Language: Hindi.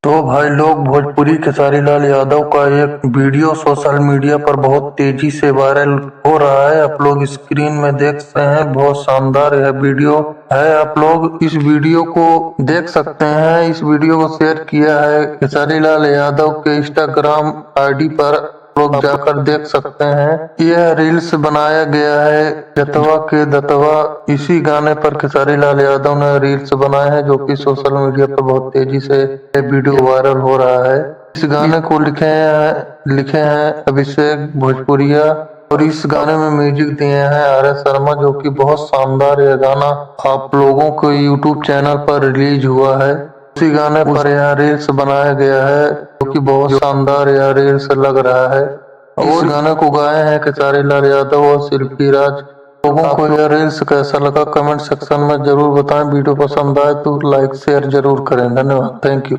तो भाई लोग, भोजपुरी खेसारी लाल यादव का एक वीडियो सोशल मीडिया पर बहुत तेजी से वायरल हो रहा है। आप लोग स्क्रीन में देख सकते हैं, बहुत शानदार यह वीडियो है। आप लोग इस वीडियो को देख सकते हैं। इस वीडियो को शेयर किया है खेसारी लाल यादव के इंस्टाग्राम आईडी पर, लोग जाकर देख सकते हैं। यह रील्स बनाया गया है जतवा के दतवा, इसी गाने पर खेसारी लाल यादव ने रील्स बनाए हैं, जो कि सोशल मीडिया पर बहुत तेजी से वीडियो वायरल हो रहा है। इस गाने को लिखे हैं अभिषेक भोजपुरिया, और इस गाने में म्यूजिक दिए हैं आर एस शर्मा, जो कि बहुत शानदार यह गाना आप लोगों को यूट्यूब चैनल पर रिलीज हुआ है। उसी गाने पर यह रील्स बनाया गया है, जो कि बहुत शानदार यह रील्स लग रहा है। इस गाने को गाए हैं खेसारी लाल यादव और शिल्पी राज। लोगों को यह रील्स कैसा लगा कमेंट सेक्शन में जरूर बताएं। वीडियो पसंद आए तो लाइक शेयर जरूर करें। धन्यवाद, थैंक यू।